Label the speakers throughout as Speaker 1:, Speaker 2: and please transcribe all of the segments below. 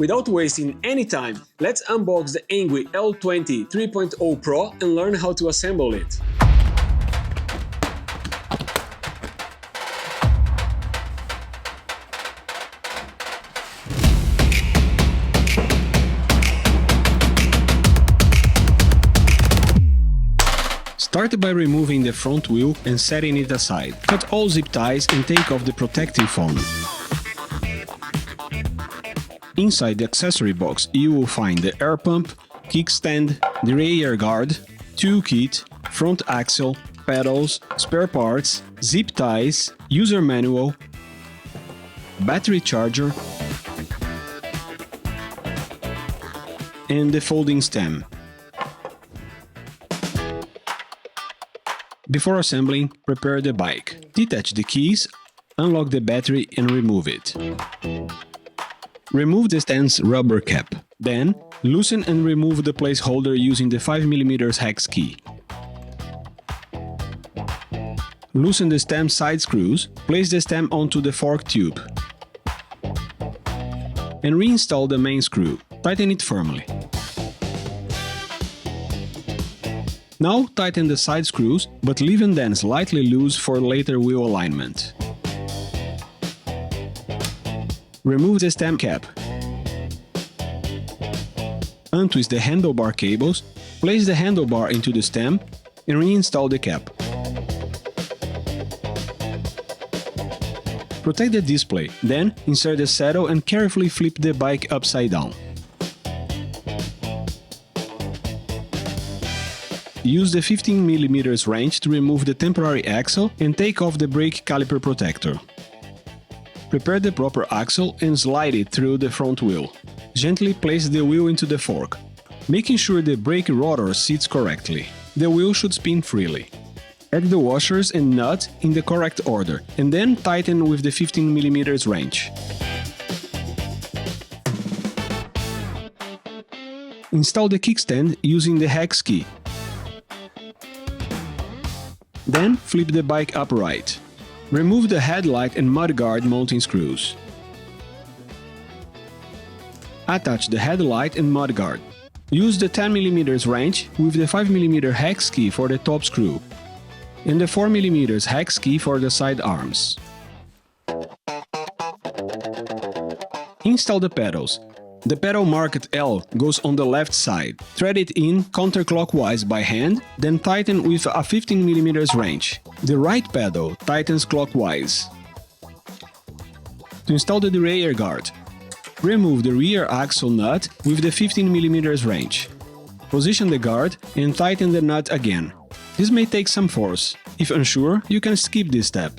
Speaker 1: Without wasting any time, let's unbox the Engwe L20 3.0 Pro and learn how to assemble it. Start by removing the front wheel and setting it aside. Cut all zip ties and take off the protective foam. Inside the accessory box you will find the air pump, kickstand, the rear guard, toolkit, front axle, pedals, spare parts, zip ties, user manual, battery charger, and the folding stem. Before assembling, prepare the bike. Detach the keys, unlock the battery and remove it. Remove the stand's rubber cap. Then, loosen and remove the placeholder using the 5mm hex key. Loosen the stem side screws, place the stem onto the fork tube. And reinstall the main screw. Tighten it firmly. Now tighten the side screws, but leaving them slightly loose for later wheel alignment. Remove the stem cap. Untwist the handlebar cables, place the handlebar into the stem and reinstall the cap. Protect the display, then insert the saddle and carefully flip the bike upside down. Use the 15mm wrench to remove the temporary axle and take off the brake caliper protector. Prepare the proper axle and slide it through the front wheel. Gently place the wheel into the fork, making sure the brake rotor sits correctly. The wheel should spin freely. Add the washers and nuts in the correct order, and then tighten with the 15mm wrench. Install the kickstand using the hex key. Then flip the bike upright. Remove the headlight and mudguard mounting screws. Attach the headlight and mudguard. Use the 10mm wrench with the 5mm hex key for the top screw and the 4mm hex key for the side arms. Install the pedals. The pedal marked L goes on the left side. Thread it in counterclockwise by hand, then tighten with a 15mm wrench. The right pedal tightens clockwise. To install the derailleur guard, remove the rear axle nut with the 15mm wrench. Position the guard and tighten the nut again. This may take some force. If unsure, you can skip this step.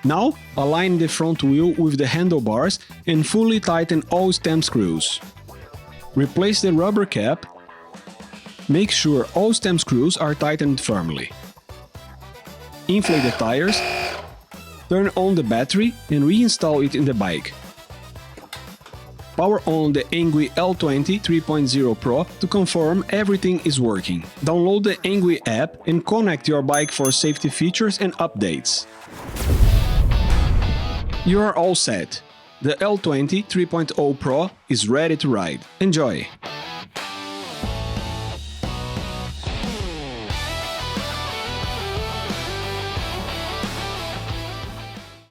Speaker 1: Now, align the front wheel with the handlebars and fully tighten all stem screws. Replace the rubber cap. Make sure all stem screws are tightened firmly. Inflate the tires. Turn on the battery and reinstall it in the bike. Power on the Engwe L20 3.0 Pro to confirm everything is working. Download the Engwe app and connect your bike for safety features and updates. You are all set. The L20 3.0 Pro is ready to ride. Enjoy!